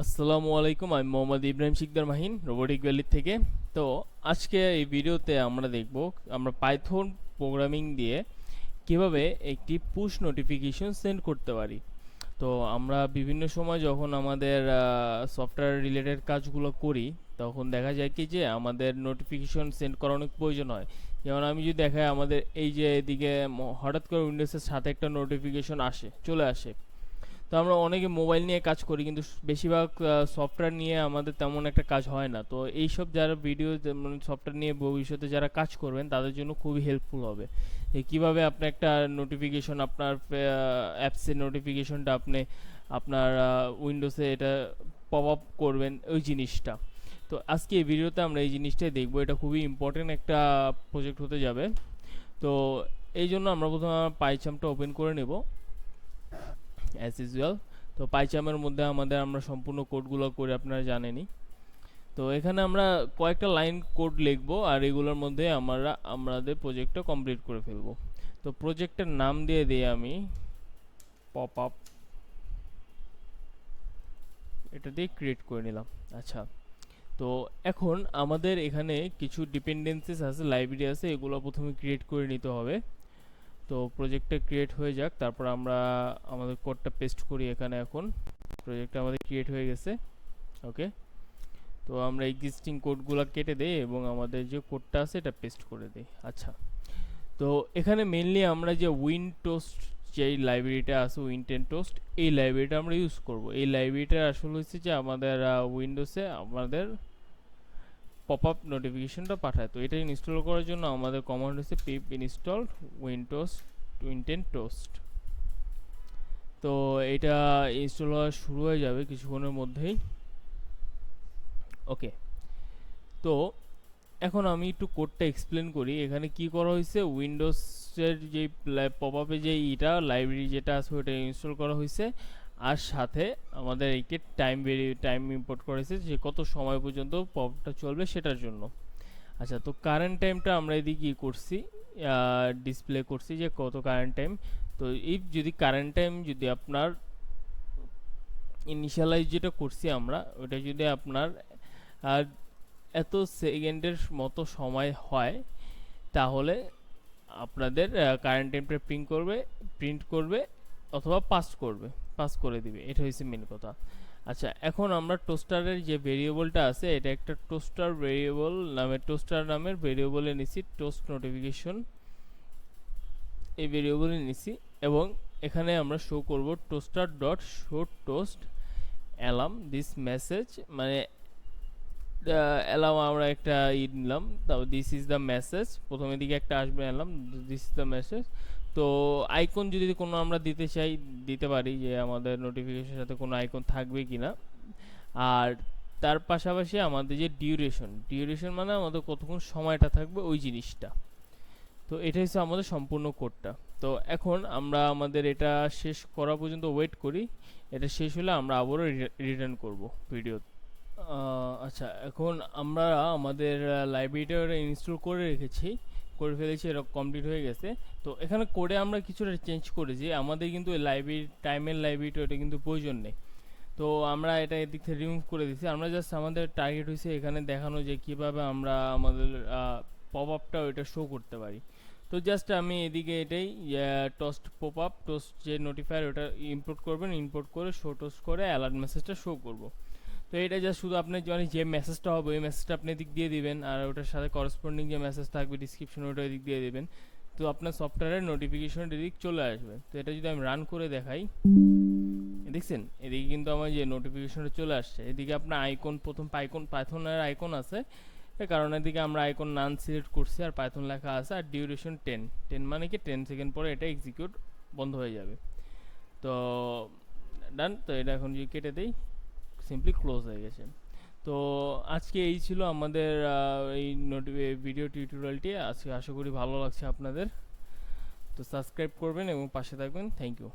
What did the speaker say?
আসসালামু আলাইকুম, আমি মোহাম্মদ ইব্রাহিম শিকদার মাহিন রোবোটিক ভ্যালি থেকে। তো আজকে এই ভিডিওতে আমরা দেখব আমরা পাইথন প্রোগ্রামিং দিয়ে কিভাবে একটি পুশ নোটিফিকেশন সেন্ড করতে পারি। তো আমরা বিভিন্ন সময় যখন আমাদের সফটওয়্যার রিলেটেড কাজগুলো করি, তখন দেখা যায় কি যে আমাদের নোটিফিকেশন সেন্ড করার অনেক প্রয়োজন হয়। যেমন আমি যদি দেখাই, আমাদের এই যে এদিকে হঠাৎ করে উইন্ডোজের সাথে একটা নোটিফিকেশন চলে আসে। তো আমরা অনেকে মোবাইল নিয়ে কাজ করি, কিন্তু বেশিরভাগ সফটওয়্যার নিয়ে আমাদের তেমন একটা কাজ হয় না। তো এইসব যারা মানে সফটওয়্যার নিয়ে ভবিষ্যতে যারা কাজ করবেন, তাদের জন্য খুবই হেল্পফুল হবে যে কীভাবে আপনি একটা নোটিফিকেশন, আপনার অ্যাপসের নোটিফিকেশনটা আপনি আপনার উইন্ডোজে এটা পপ আপ করবেন, ওই জিনিসটা। তো আজকে এই ভিডিওতে আমরা এই জিনিসটাই দেখবো। এটা খুবই ইম্পর্টেন্ট একটা প্রজেক্ট হতে যাবে। তো এই জন্য আমরা প্রথমে পাইচামটা ওপেন করে নেব অ্যাজ ইউজুয়াল। তো পাইচামের মধ্যে আমরা সম্পূর্ণ কোডগুলো করে আপনারা জানেনই। তো এখানে আমরা কয়েকটা লাইন কোড লিখবো, আর এগুলোর মধ্যে আমরা আমাদের প্রজেক্টটা কমপ্লিট করে ফেলবো। তো প্রজেক্টের নাম দিয়ে দিই আমি পপ আপ, এটা দিয়ে ক্রিয়েট করে নিলাম। আচ্ছা, তো এখন আমাদের এখানে কিছু ডিপেন্ডেন্সিস আছে, লাইব্রেরি আছে, এগুলো প্রথমে ক্রিয়েট করে নিতে হবে। তো প্রজেক্টটা ক্রিয়েট হয়ে যাক, তারপর আমরা আমাদের কোডটা পেস্ট করি এখানে। এখন প্রজেক্টটা আমাদের ক্রিয়েট হয়ে গেছে। ওকে, তো আমরা এক্সিস্টিং কোডগুলো কেটে দেই এবং আমাদের যে কোডটা আছে এটা পেস্ট করে দিই। আচ্ছা, তো এখানে মেনলি আমরা যে উইনটোস্ট, যেই লাইব্রেরিটা আছে উইনটেনটোস্ট, এই লাইব্রেরিটা আমরা ইউজ করব। এই লাইব্রেরিটা আসলে হচ্ছে যে আমাদের উইন্ডোজে আমাদের পপ আপ নোটিফিকেশনটা পাঠায়। তো এটা ইনস্টল করার জন্য আমাদের কমান্ড হচ্ছে পিপ ইনস্টল উইনটেনটোস্ট। তো এটা ইনস্টল হওয়া শুরু হয়ে যাবে কিছুক্ষণের মধ্যেই। ওকে, তো এখন আমি একটু কোডটা এক্সপ্লেন করি। এখানে কি করা হয়েছে, উইন্ডোজের যে পপ আপে যে লাইব্রেরি যেটা আছে ওটা ইনস্টল করা হয়েছে, আর সাথে আমাদের এইকে টাইম ইম্পোর্ট করা হয়েছে যে কত সময় পর্যন্ত পপটা চলবে সেটার জন্য। আচ্ছা, তো কারেন্ট টাইমটা আমরা এদিকে কি করছি, ডিসপ্লে করছি যে কত কারেন্ট টাইম। তো এই যদি কারেন্ট টাইম যদি আপনার ইনিশিয়ালাইজ যেটা করছি আমরা, ওটা যদি আপনার এত সেকেন্ডের মতো সময় হয়, তাহলে আপনাদের কারেন্ট টাইমটা প্রিন্ট করবে অথবা পাস করে দিবে। এটা হচ্ছে মেন কথা। আচ্ছা, এখন আমরা টোস্টারের যে ভেরিয়েবলটা আছে, এটা একটা টোস্টার নামের ভেরিয়েবলে নিছি, টোস্ট নোটিফিকেশন এই ভেরিয়েবলে নিছি। এবং এখানে আমরা শো করব toaster dot show toast alarm this message, মানে অ্যালার্ম আমরা একটা নিলাম। তাও দিস ইজ দ্য মেসেজ, প্রথমের দিকে একটা আসবে alarm, this is the message. তো আইকন যদি কোনো আমরা দিতে চাই দিতে পারি, যে আমাদের নোটিফিকেশনের সাথে কোনো আইকন থাকবে কি না। আর তার পাশাপাশি আমাদের যে ডিউরেশন মানে আমাদের কতক্ষণ সময়টা থাকবে ওই জিনিসটা। তো এটা হচ্ছে আমাদের সম্পূর্ণ কোডটা। তো এখন আমরা আমাদের এটা শেষ করা পর্যন্ত ওয়েট করি। এটা শেষ হলে আমরা আবারও রিটার্ন করব ভিডিও। আচ্ছা, এখন আমরা আমাদের লাইব্রেরিটা ইনস্টল করে ফেলেছি, এটা কমপ্লিট হয়ে গেছে। তো এখানে কোডে আমরা কিছুটা চেঞ্জ করেছি, আমাদের কিন্তু টাইমের লাইব্রেরিটা ওটা কিন্তু প্রয়োজন নেই। তো আমরা এটা এদিক থেকে রিমুভ করে দিচ্ছি। আমরা জাস্ট আমাদের টার্গেট হয়েছে এখানে দেখানো যে কিভাবে আমরা আমাদের পপ আপটা ওইটা শো করতে পারি। তো জাস্ট আমি এদিকে এটাই টোস্ট যে নোটিফায়ার ওটা ইম্পোর্ট করে শো টোস্ট করে অ্যালার্ট মেসেজটা শো করব। তো এটা জাস্ট শুধু আপনার মানে যে মেসেজটা হবে ওই মেসেজটা আপনি এদিক দিয়ে দিবেন, আর ওটার সাথে করসপন্ডিং যে মেসেজ থাকবে ডিসক্রিপশন ওটা এদিক দিয়ে দিবেন। তো আপনার সফটওয়্যারের নোটিফিকেশন এদিক চলে আসবে। তো এটা যদি আমি রান করে দেখাই, দেখছেন এদিকে কিন্তু আমার যে নোটিফিকেশনটা চলে আসছে। এদিকে আপনার প্রথম পাইথনের আইকন আছে, এর কারণে এদিকে আমরা আইকন নান সিলেক্ট করছি, আর পাইথন লেখা আছে, আর ডিউরেশন 10 মানে কি 10 সেকেন্ড পরে এটা এক্সিকিউট বন্ধ হয়ে যাবে। তো ডান। তো এটা এখন যদি কেটে দেই, সিম্পলি ক্লোজ হয়ে গেছে। তো আজকে এই ছিল আমাদের এই ভিডিও টিউটোরিয়ালটি। আজকে আশা করি ভালো লাগছে আপনাদের। তো সাবস্ক্রাইব করবেন এবং পাশে থাকবেন। Thank you.